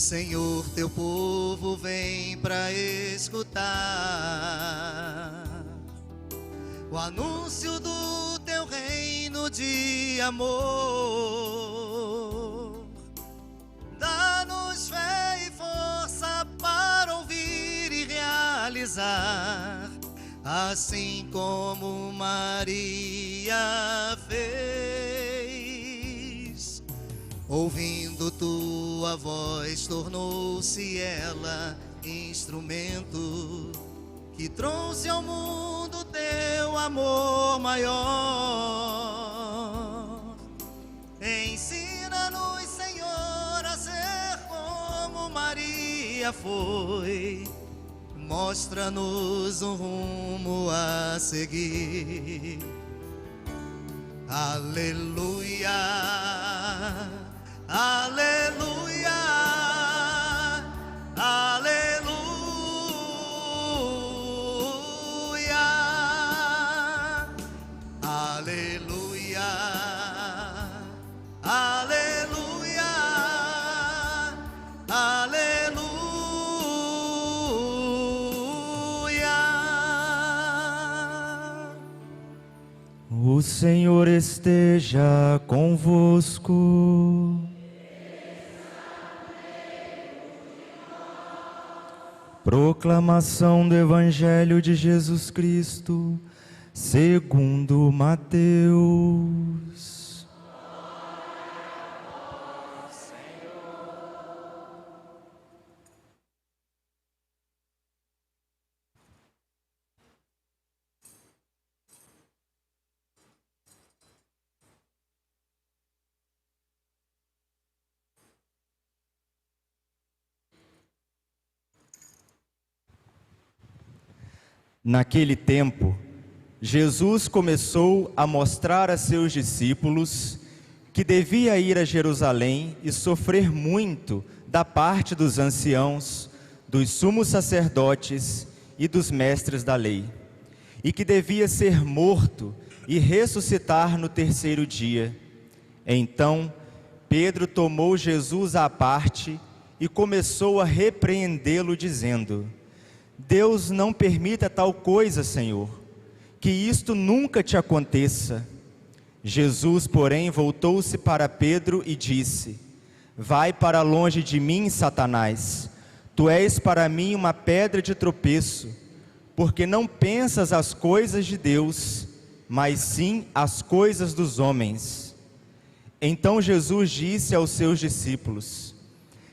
Senhor, teu povo vem para escutar o anúncio do teu reino de amor. Dá-nos fé e força para ouvir e realizar, assim como Maria fez. Ouvindo tua voz, tornou-se ela instrumento que trouxe ao mundo teu amor maior. Ensina-nos, Senhor, a ser como Maria foi. Mostra-nos um rumo a seguir. Aleluia, aleluia, aleluia, aleluia, aleluia, aleluia. O Senhor esteja convosco. Proclamação do Evangelho de Jesus Cristo, segundo Mateus. Naquele tempo, Jesus começou a mostrar a seus discípulos que devia ir a Jerusalém e sofrer muito da parte dos anciãos, dos sumos sacerdotes e dos mestres da lei, e que devia ser morto e ressuscitar no terceiro dia. Então, Pedro tomou Jesus à parte e começou a repreendê-lo, dizendo: Deus não permita tal coisa, Senhor, que isto nunca te aconteça. Jesus, porém, voltou-se para Pedro e disse: Vai para longe de mim, Satanás. Tu és para mim uma pedra de tropeço, porque não pensas as coisas de Deus, mas sim as coisas dos homens. Então Jesus disse aos seus discípulos: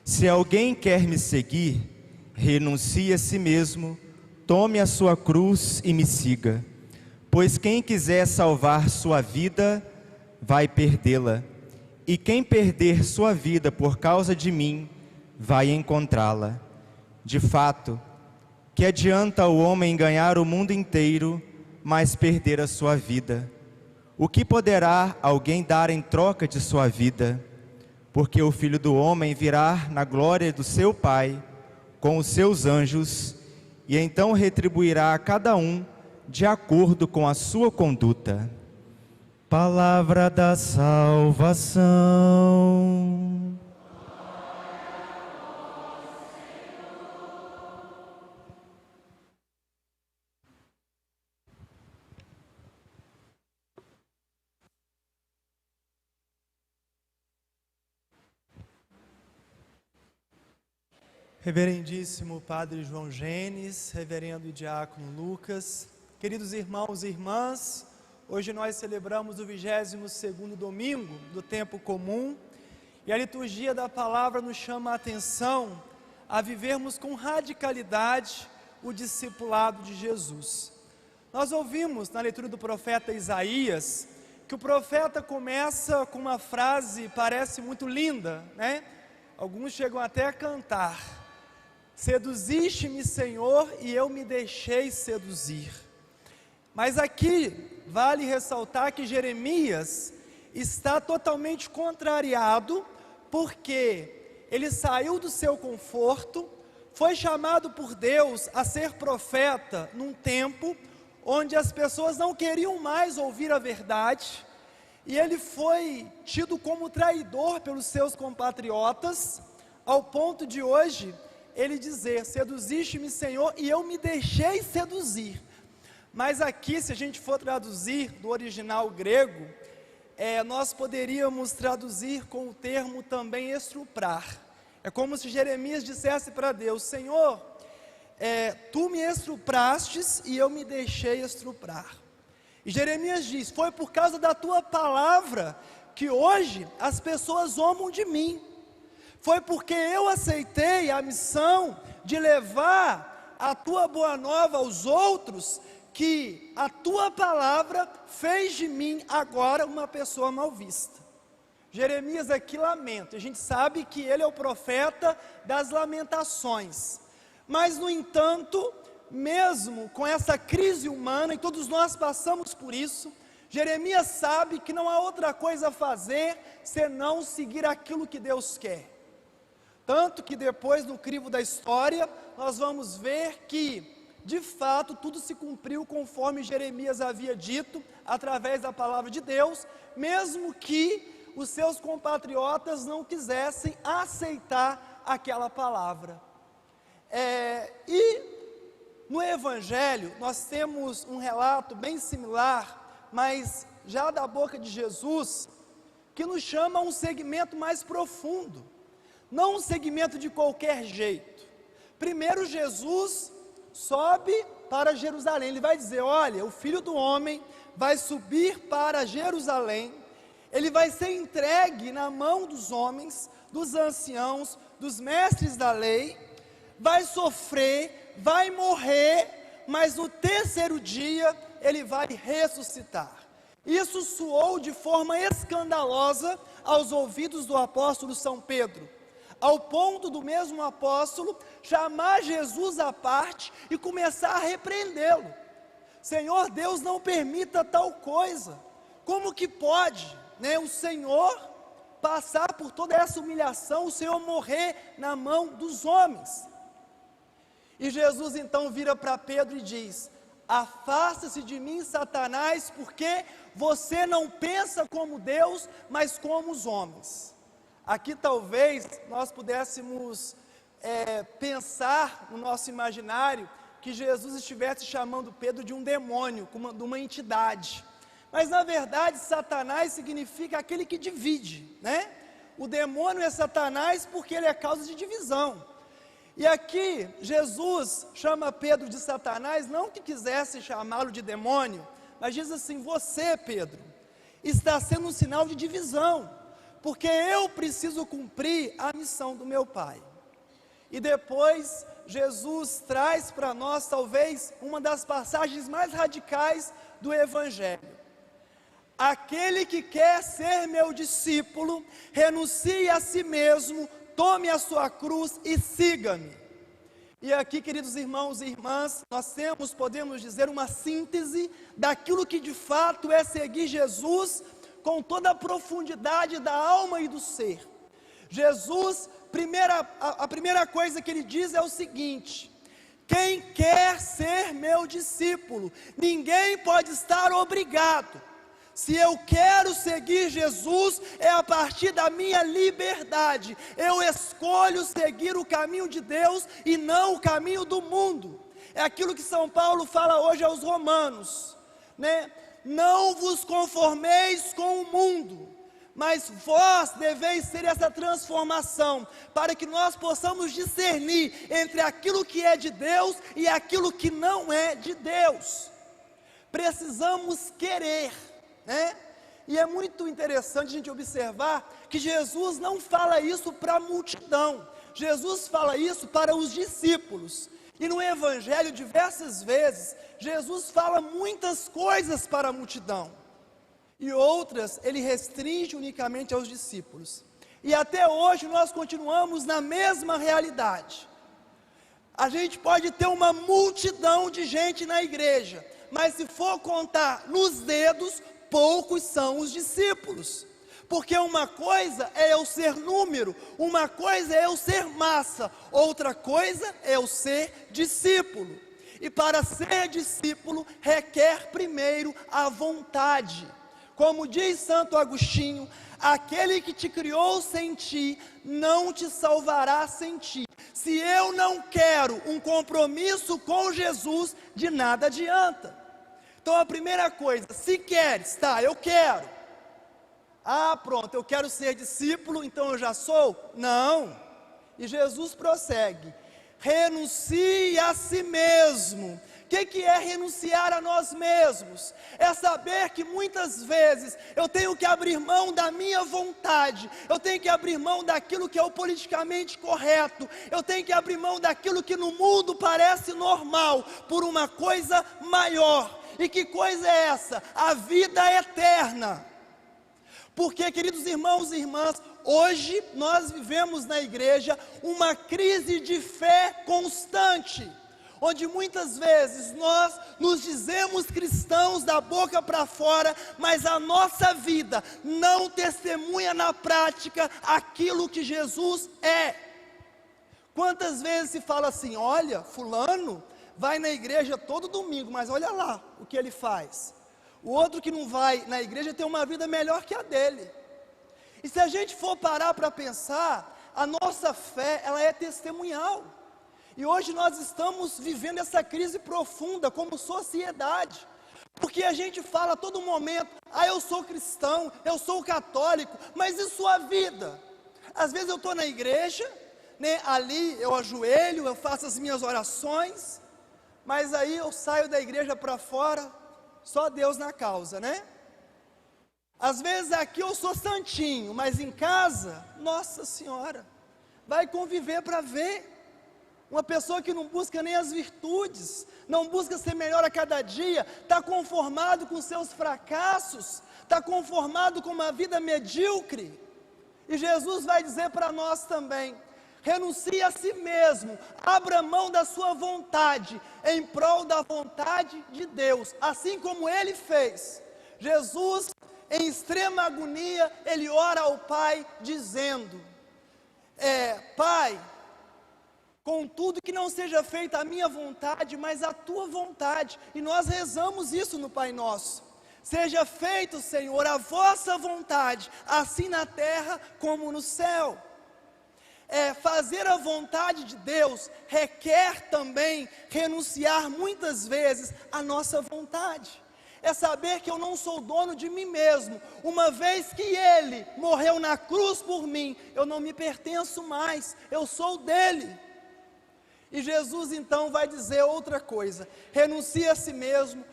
Se alguém quer me seguir, renuncie a si mesmo, tome a sua cruz e me siga. Pois quem quiser salvar sua vida, vai perdê-la. E quem perder sua vida por causa de mim, vai encontrá-la. De fato, que adianta o homem ganhar o mundo inteiro, mas perder a sua vida? O que poderá alguém dar em troca de sua vida? Porque o Filho do Homem virá na glória do seu Pai, com os seus anjos, e então retribuirá a cada um de acordo com a sua conduta. Palavra da salvação. Reverendíssimo Padre João Genes, Reverendo e Diácono Lucas, queridos irmãos e irmãs, hoje nós celebramos o 22º domingo do tempo comum e a liturgia da palavra nos chama a atenção a vivermos com radicalidade o discipulado de Jesus. Nós ouvimos na leitura do profeta Isaías que o profeta começa com uma frase, parece muito linda, né? Alguns chegam até a cantar: Seduziste-me, Senhor, e eu me deixei seduzir. Mas aqui vale ressaltar que Jeremias está totalmente contrariado, porque ele saiu do seu conforto, foi chamado por Deus a ser profeta num tempo onde as pessoas não queriam mais ouvir a verdade, e ele foi tido como traidor pelos seus compatriotas, ao ponto de hoje ele dizer: seduziste-me, Senhor, e eu me deixei seduzir. Mas aqui, se a gente for traduzir do original grego, nós poderíamos traduzir com o termo também estuprar. É como se Jeremias dissesse para Deus: Senhor, tu me estuprastes e eu me deixei estuprar. E Jeremias diz: foi por causa da tua palavra que hoje as pessoas zombam de mim. Foi porque eu aceitei a missão de levar a tua boa nova aos outros, que a tua palavra fez de mim agora uma pessoa mal vista. Jeremias aqui lamenta. A gente sabe que ele é o profeta das lamentações. Mas, no entanto, mesmo com essa crise humana, e todos nós passamos por isso, Jeremias sabe que não há outra coisa a fazer senão seguir aquilo que Deus quer. Tanto que depois, no crivo da história, nós vamos ver que, de fato, tudo se cumpriu conforme Jeremias havia dito, através da palavra de Deus, mesmo que os seus compatriotas não quisessem aceitar aquela palavra. E no Evangelho nós temos um relato bem similar, mas já da boca de Jesus, que nos chama a um segmento mais profundo, não um segmento de qualquer jeito. Primeiro, Jesus sobe para Jerusalém. Ele vai dizer: olha, o Filho do Homem vai subir para Jerusalém, ele vai ser entregue na mão dos homens, dos anciãos, dos mestres da lei, vai sofrer, vai morrer, mas no terceiro dia ele vai ressuscitar. Isso soou de forma escandalosa aos ouvidos do apóstolo São Pedro, ao ponto do mesmo apóstolo chamar Jesus à parte e começar a repreendê-lo. Senhor, Deus não permita tal coisa. Como que pode, o Senhor passar por toda essa humilhação, o Senhor morrer na mão dos homens? E Jesus então vira para Pedro e diz: afasta-se de mim, Satanás, porque você não pensa como Deus, mas como os homens. Aqui talvez nós pudéssemos pensar no nosso imaginário que Jesus estivesse chamando Pedro de um demônio, de uma entidade. Mas na verdade Satanás significa aquele que divide, O demônio é Satanás porque ele é causa de divisão. E aqui Jesus chama Pedro de Satanás, não que quisesse chamá-lo de demônio, mas diz assim: você, Pedro, está sendo um sinal de divisão, porque eu preciso cumprir a missão do meu Pai. E depois Jesus traz para nós talvez uma das passagens mais radicais do Evangelho: aquele que quer ser meu discípulo, renuncie a si mesmo, tome a sua cruz e siga-me. E aqui, queridos irmãos e irmãs, nós podemos dizer, uma síntese daquilo que de fato é seguir Jesus com toda a profundidade da alma e do ser. Jesus, a primeira coisa que ele diz é o seguinte: quem quer ser meu discípulo, ninguém pode estar obrigado. Se eu quero seguir Jesus, é a partir da minha liberdade. Eu escolho seguir o caminho de Deus e não o caminho do mundo. É aquilo que São Paulo fala hoje aos romanos, Não vos conformeis com o mundo, mas vós deveis ter essa transformação, para que nós possamos discernir entre aquilo que é de Deus e aquilo que não é de Deus. Precisamos querer, E é muito interessante a gente observar que Jesus não fala isso para a multidão, Jesus fala isso para os discípulos. E no Evangelho, diversas vezes, Jesus fala muitas coisas para a multidão, e outras ele restringe unicamente aos discípulos. E até hoje nós continuamos na mesma realidade. A gente pode ter uma multidão de gente na igreja, mas se for contar nos dedos, poucos são os discípulos. Porque uma coisa é eu ser número, uma coisa é eu ser massa, outra coisa é eu ser discípulo. E para ser discípulo requer primeiro a vontade. Como diz Santo Agostinho, aquele que te criou sem ti, não te salvará sem ti. Se eu não quero um compromisso com Jesus, de nada adianta. Então a primeira coisa, se queres, tá, eu quero. Ah, pronto, eu quero ser discípulo, então eu já sou? Não. E Jesus prossegue, renuncie a si mesmo. O que é renunciar a nós mesmos? É saber que muitas vezes eu tenho que abrir mão da minha vontade, eu tenho que abrir mão daquilo que é o politicamente correto, eu tenho que abrir mão daquilo que no mundo parece normal, por uma coisa maior. E que coisa é essa? A vida eterna. Porque, queridos irmãos e irmãs, hoje nós vivemos na igreja uma crise de fé constante, onde muitas vezes nós nos dizemos cristãos da boca para fora, mas a nossa vida não testemunha na prática aquilo que Jesus é. Quantas vezes se fala assim, olha, fulano vai na igreja todo domingo, mas olha lá o que ele faz. O outro que não vai na igreja tem uma vida melhor que a dele. E se a gente for parar para pensar, a nossa fé, ela é testemunhal. E hoje nós estamos vivendo essa crise profunda como sociedade, porque a gente fala a todo momento, eu sou cristão, eu sou católico, mas e sua vida? Às vezes eu estou na igreja, né, ali eu ajoelho, eu faço as minhas orações, mas aí eu saio da igreja para fora, só Deus na causa, né? Às vezes aqui eu sou santinho, mas em casa, Nossa Senhora, vai conviver para ver. Uma pessoa que não busca nem as virtudes, não busca ser melhor a cada dia, está conformado com seus fracassos, está conformado com uma vida medíocre. E Jesus vai dizer para nós também, renuncie a si mesmo, abra mão da sua vontade, em prol da vontade de Deus, assim como Ele fez. Jesus, em extrema agonia, Ele ora ao Pai, dizendo, Pai, contudo que não seja feita a minha vontade, mas a tua vontade. E nós rezamos isso no Pai Nosso. Seja feito, Senhor, a vossa vontade, assim na terra como no céu. Fazer a vontade de Deus requer também renunciar muitas vezes à nossa vontade. É saber que eu não sou dono de mim mesmo. Uma vez que Ele morreu na cruz por mim, eu não me pertenço mais, eu sou dele. E Jesus então vai dizer outra coisa, renuncie a si mesmo,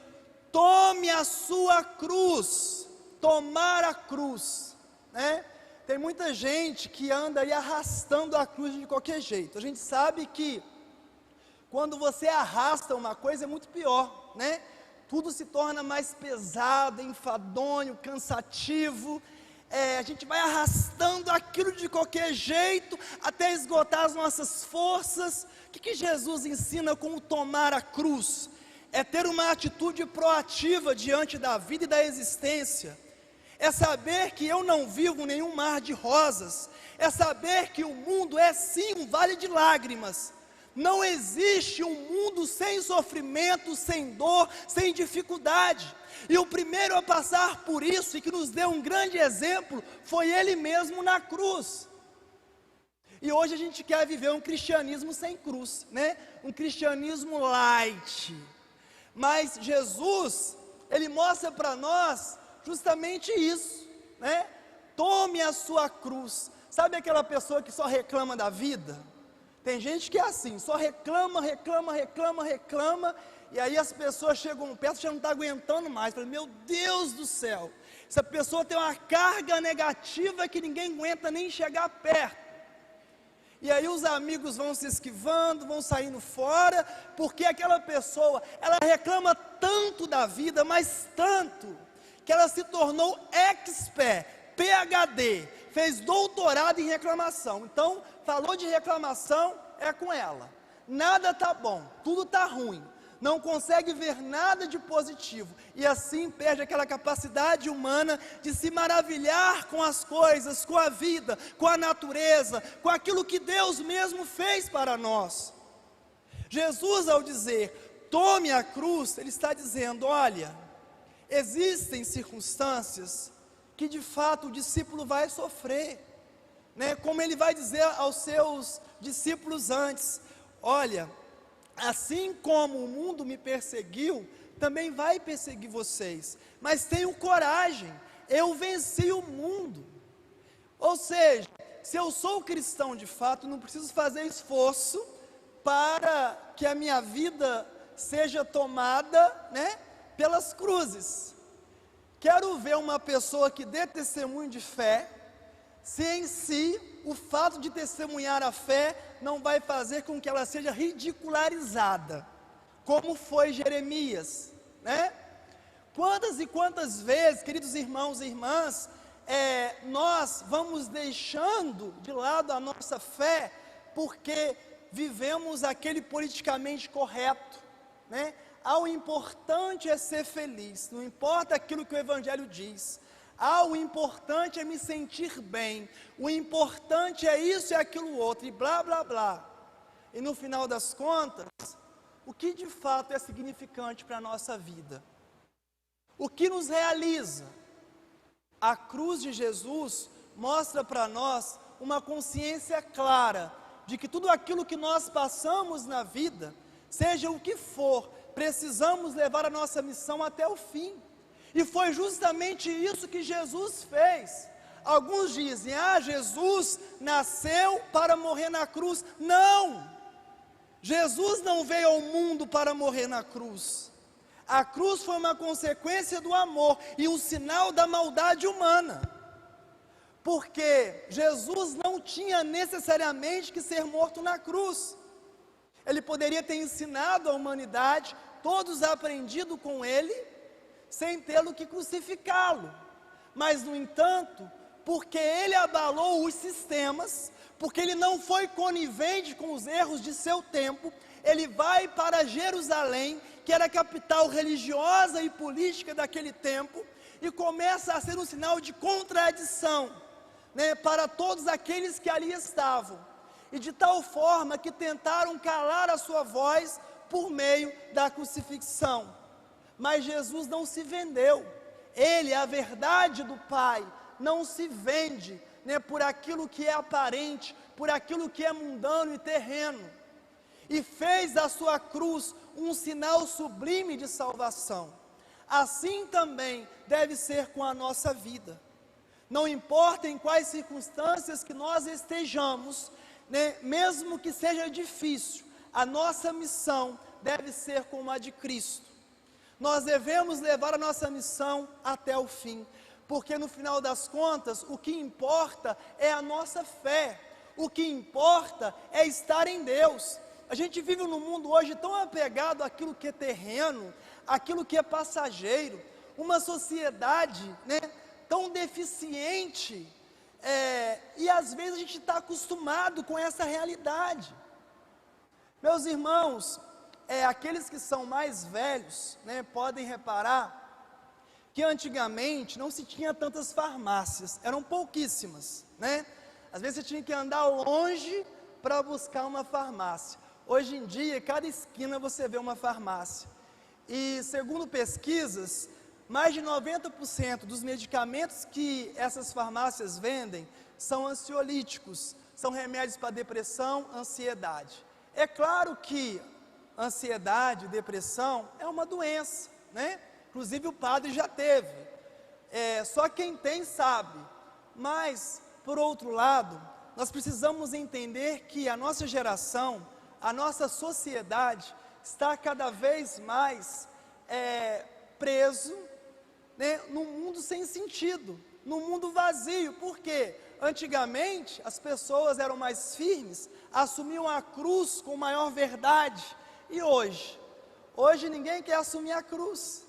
tome a sua cruz, tomar a cruz, né? Tem muita gente que anda aí arrastando a cruz de qualquer jeito. A gente sabe que quando você arrasta uma coisa é muito pior, né? Tudo se torna mais pesado, enfadonho, cansativo. A gente vai arrastando aquilo de qualquer jeito, até esgotar as nossas forças. O que Jesus ensina com o tomar a cruz? É ter uma atitude proativa diante da vida e da existência. É saber que eu não vivo nenhum mar de rosas. É saber que o mundo é sim um vale de lágrimas. Não existe um mundo sem sofrimento, sem dor, sem dificuldade. E o primeiro a passar por isso e que nos deu um grande exemplo foi Ele mesmo na cruz. E hoje a gente quer viver um cristianismo sem cruz, né? Um cristianismo light. Mas Jesus, Ele mostra para nós justamente isso, né? Tome a sua cruz. Sabe aquela pessoa que só reclama da vida? Tem gente que é assim, só reclama, e aí as pessoas chegam perto e já não está aguentando mais. Fala, meu Deus do céu, essa pessoa tem uma carga negativa que ninguém aguenta nem chegar perto. E aí os amigos vão se esquivando, vão saindo fora, porque aquela pessoa, ela reclama tanto da vida, mas tanto, que ela se tornou expert, PhD, fez doutorado em reclamação. Então, falou de reclamação, é com ela. Nada está bom, tudo está ruim. Não consegue ver nada de positivo. E assim perde aquela capacidade humana de se maravilhar com as coisas, com a vida, com a natureza, com aquilo que Deus mesmo fez para nós. Jesus, ao dizer, tome a cruz, Ele está dizendo, olha, Existem circunstâncias que de fato o discípulo vai sofrer, né? Como ele vai dizer aos seus discípulos antes: olha, assim como o mundo me perseguiu, também vai perseguir vocês, mas tenham coragem, eu venci o mundo. Ou seja, se eu sou cristão de fato, não preciso fazer esforço para que a minha vida seja tomada, né, pelas cruzes. Quero ver uma pessoa que dê testemunho de fé, se em si o fato de testemunhar a fé não vai fazer com que ela seja ridicularizada, como foi Jeremias, né? Quantas e quantas vezes, queridos irmãos e irmãs, nós vamos deixando de lado a nossa fé, porque vivemos aquele politicamente correto, né? O importante é ser feliz, não importa aquilo que o Evangelho diz. O importante é me sentir bem, o importante é isso e aquilo outro, e blá blá blá. E no final das contas, o que de fato é significante para a nossa vida? O que nos realiza? A cruz de Jesus mostra para nós uma consciência clara de que tudo aquilo que nós passamos na vida, seja o que for, precisamos levar a nossa missão até o fim. E foi justamente isso que Jesus fez. Alguns dizem: Jesus nasceu para morrer na cruz. Não! Jesus não veio ao mundo para morrer na cruz. A cruz foi uma consequência do amor e um sinal da maldade humana. Porque Jesus não tinha necessariamente que ser morto na cruz. Ele poderia ter ensinado a humanidade, todos aprendido com ele, sem tê-lo que crucificá-lo. Mas, no entanto, porque ele abalou os sistemas, porque ele não foi conivente com os erros de seu tempo, ele vai para Jerusalém, que era a capital religiosa e política daquele tempo, e começa a ser um sinal de contradição, né, para todos aqueles que ali estavam, e de tal forma que tentaram calar a sua voz por meio da crucifixão. Mas Jesus não se vendeu. Ele, a verdade do Pai, não se vende, né, por aquilo que é aparente, por aquilo que é mundano e terreno. E fez da sua cruz um sinal sublime de salvação. Assim também deve ser com a nossa vida. Não importa em quais circunstâncias que nós estejamos, né, mesmo que seja difícil, a nossa missão deve ser como a de Cristo. Nós devemos levar a nossa missão até o fim, porque no final das contas, o que importa é a nossa fé, o que importa é estar em Deus. A gente vive num mundo hoje tão apegado àquilo que é terreno, àquilo que é passageiro, uma sociedade, né, tão deficiente, e às vezes a gente está acostumado com essa realidade. Meus irmãos, aqueles que são mais velhos, né, podem reparar que antigamente não se tinha tantas farmácias, eram pouquíssimas, né? Às vezes você tinha que andar longe para buscar uma farmácia. Hoje em dia, cada esquina você vê uma farmácia. E segundo pesquisas, mais de 90% dos medicamentos que essas farmácias vendem são ansiolíticos, são remédios para depressão, ansiedade. É claro que ansiedade, depressão é uma doença, né? Inclusive o padre já teve, só quem tem sabe. Mas, por outro lado, nós precisamos entender que a nossa geração, a nossa sociedade está cada vez mais preso, né, num mundo sem sentido, num mundo vazio. Por quê? Antigamente as pessoas eram mais firmes, assumiam a cruz com maior verdade. E hoje ninguém quer assumir a cruz,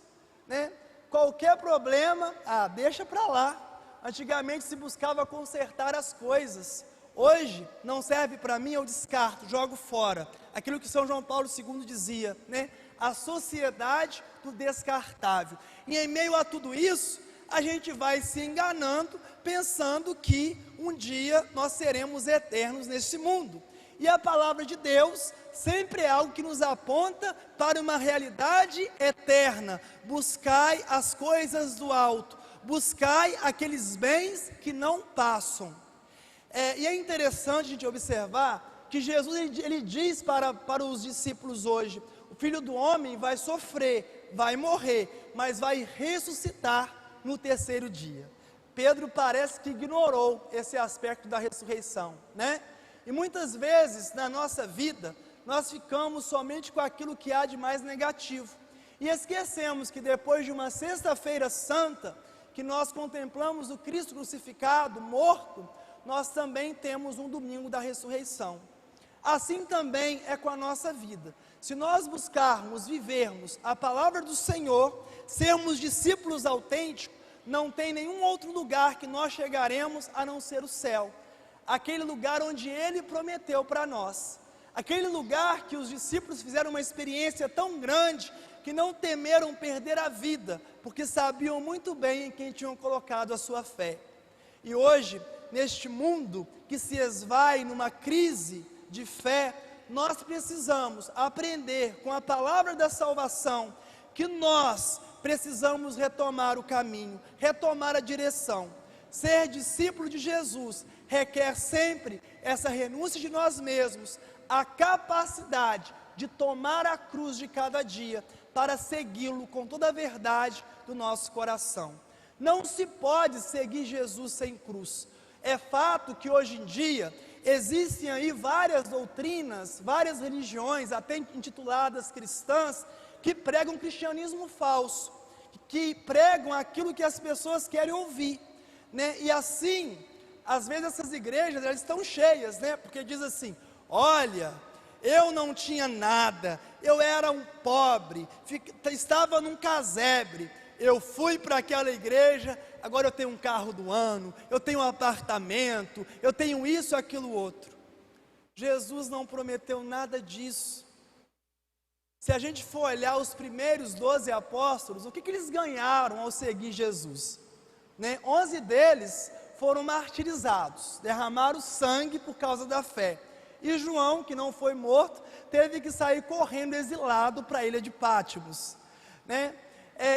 né? Qualquer problema, deixa para lá. Antigamente se buscava consertar as coisas. Hoje não serve para mim, eu descarto, jogo fora. Aquilo que São João Paulo II dizia, né? A sociedade do descartável. E em meio a tudo isso, a gente vai se enganando, pensando que um dia nós seremos eternos nesse mundo. E a palavra de Deus sempre é algo que nos aponta para uma realidade eterna. Buscai as coisas do alto, buscai aqueles bens que não passam. E é interessante a gente observar que Jesus ele diz para os discípulos hoje: o Filho do Homem vai sofrer, vai morrer, mas vai ressuscitar no terceiro dia. Pedro parece que ignorou esse aspecto da ressurreição, né? E muitas vezes na nossa vida nós ficamos somente com aquilo que há de mais negativo e esquecemos que depois de uma sexta-feira santa, que nós contemplamos o Cristo crucificado, morto, nós também temos um domingo da ressurreição. Assim também é com a nossa vida. Se nós buscarmos vivermos a palavra do Senhor, sermos discípulos autênticos, não tem nenhum outro lugar que nós chegaremos a não ser o céu, aquele lugar onde Ele prometeu para nós, aquele lugar que os discípulos fizeram uma experiência tão grande, que não temeram perder a vida, porque sabiam muito bem em quem tinham colocado a sua fé. E hoje, neste mundo que se esvai numa crise de fé, nós precisamos aprender com a palavra da salvação, que nós precisamos retomar o caminho, retomar a direção. Ser discípulo de Jesus requer sempre essa renúncia de nós mesmos, a capacidade de tomar a cruz de cada dia, para segui-lo com toda a verdade do nosso coração. Não se pode seguir Jesus sem cruz. É fato que hoje em dia existem aí várias doutrinas, várias religiões, até intituladas cristãs, que pregam um cristianismo falso, que pregam aquilo que as pessoas querem ouvir, né? E assim, às vezes essas igrejas, elas estão cheias, né? Porque diz assim: olha, eu não tinha nada, eu era um pobre, estava num casebre, eu fui para aquela igreja, agora eu tenho um carro do ano, eu tenho um apartamento, eu tenho isso, aquilo, outro. Jesus não prometeu nada disso. Se a gente for olhar os primeiros 12 apóstolos, o que eles ganharam ao seguir Jesus? 11 deles foram martirizados, derramaram sangue por causa da fé. E João, que não foi morto, teve que sair correndo exilado para a ilha de Pátimos, né?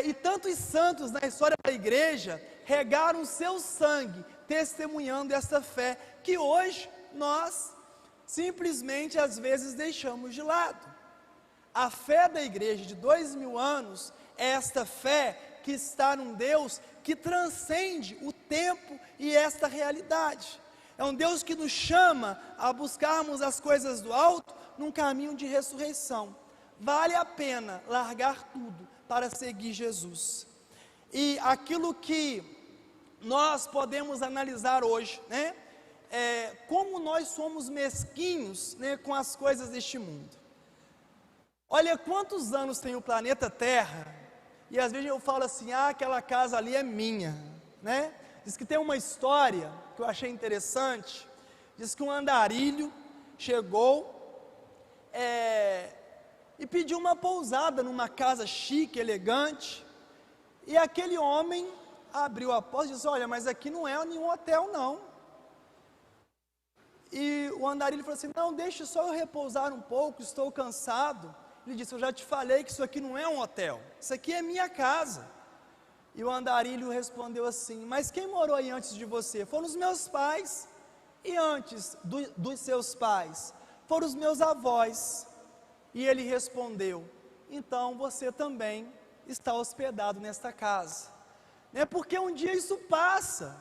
E tantos santos na história da igreja regaram seu sangue, testemunhando essa fé, que hoje nós simplesmente às vezes deixamos de lado. A fé da igreja de 2000 anos é esta fé que está num Deus que transcende o tempo e esta realidade. É um Deus que nos chama a buscarmos as coisas do alto num caminho de ressurreição. Vale a pena largar tudo para seguir Jesus. E aquilo que nós podemos analisar hoje, né, é como nós somos mesquinhos, né, com as coisas deste mundo. Olha quantos anos tem o planeta Terra, e às vezes eu falo assim: aquela casa ali é minha, né? Diz que tem uma história que eu achei interessante. Diz que um andarilho chegou e pediu uma pousada numa casa chique, elegante. E aquele homem abriu a porta e disse: olha, mas aqui não é nenhum hotel não. E o andarilho falou assim: não, deixe só eu repousar um pouco, estou cansado. Ele disse: eu já te falei que isso aqui não é um hotel, isso aqui é minha casa. E o andarilho respondeu assim: mas quem morou aí antes de você? Foram os meus pais. E antes dos seus pais? Foram os meus avós. E ele respondeu: então você também está hospedado nesta casa, né? Porque um dia isso passa.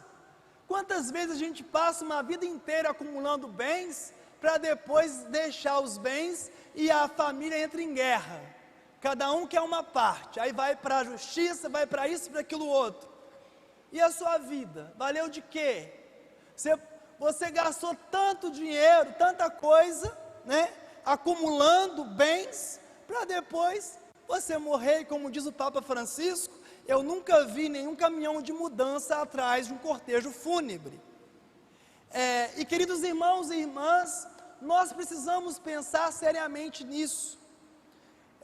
Quantas vezes a gente passa uma vida inteira acumulando bens, para depois deixar os bens e a família entra em guerra, cada um quer uma parte, aí vai para a justiça, vai para isso, para aquilo outro. E a sua vida, valeu de quê? Você gastou tanto dinheiro, tanta coisa, né, acumulando bens, para depois você morrer. E como diz o Papa Francisco: eu nunca vi nenhum caminhão de mudança atrás de um cortejo fúnebre. E queridos irmãos e irmãs, nós precisamos pensar seriamente nisso.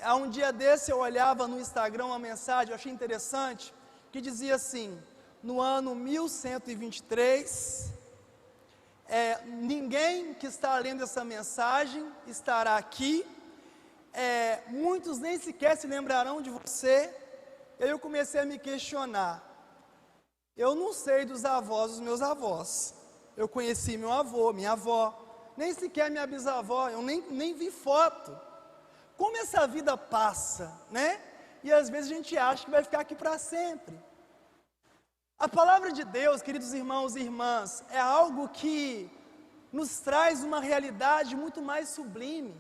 Há um dia desse eu olhava no Instagram uma mensagem, eu achei interessante, que dizia assim: no ano 1123, Ninguém que está lendo essa mensagem estará aqui, muitos nem sequer se lembrarão de você. Eu comecei a me questionar. Eu não sei dos avós dos meus avós. Eu conheci meu avô, minha avó, nem sequer minha bisavó, eu nem vi foto. Como essa vida passa, né? E às vezes a gente acha que vai ficar aqui para sempre. A palavra de Deus, queridos irmãos e irmãs, é algo que nos traz uma realidade muito mais sublime.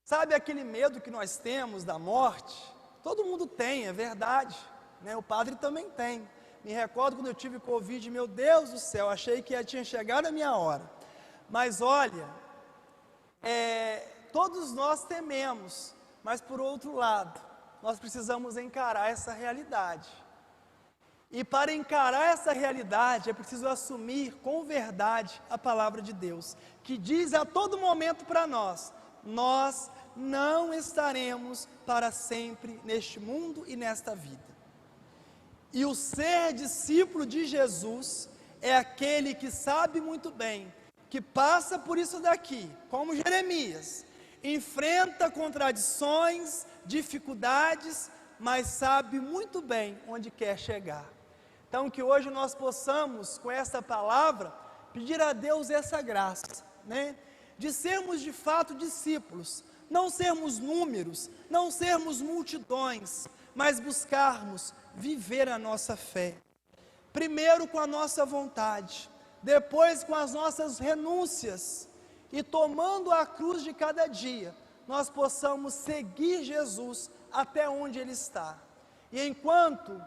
Sabe aquele medo que nós temos da morte? Todo mundo tem, é verdade, né? O padre também tem. Me recordo quando eu tive Covid, meu Deus do céu, achei que tinha chegado a minha hora. Mas olha, todos nós tememos, mas por outro lado, nós precisamos encarar essa realidade. E para encarar essa realidade, é preciso assumir com verdade a palavra de Deus, que diz a todo momento para nós: nós não estaremos para sempre neste mundo e nesta vida. E o ser discípulo de Jesus é aquele que sabe muito bem, que passa por isso daqui, como Jeremias, enfrenta contradições, dificuldades, mas sabe muito bem onde quer chegar. Então que hoje nós possamos, com essa palavra, pedir a Deus essa graça, né? De sermos de fato discípulos, não sermos números, não sermos multidões, mas buscarmos viver a nossa fé, primeiro com a nossa vontade, depois com as nossas renúncias, e tomando a cruz de cada dia, nós possamos seguir Jesus até onde Ele está. E enquanto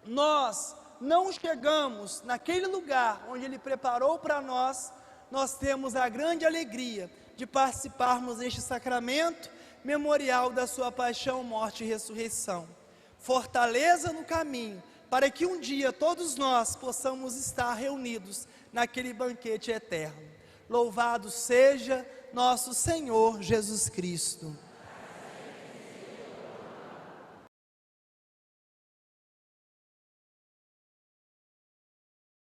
nós não chegamos naquele lugar onde Ele preparou para nós, nós temos a grande alegria de participarmos deste sacramento memorial da sua paixão, morte e ressurreição. Fortaleza no caminho, para que um dia todos nós possamos estar reunidos naquele banquete eterno. Louvado seja nosso Senhor Jesus Cristo.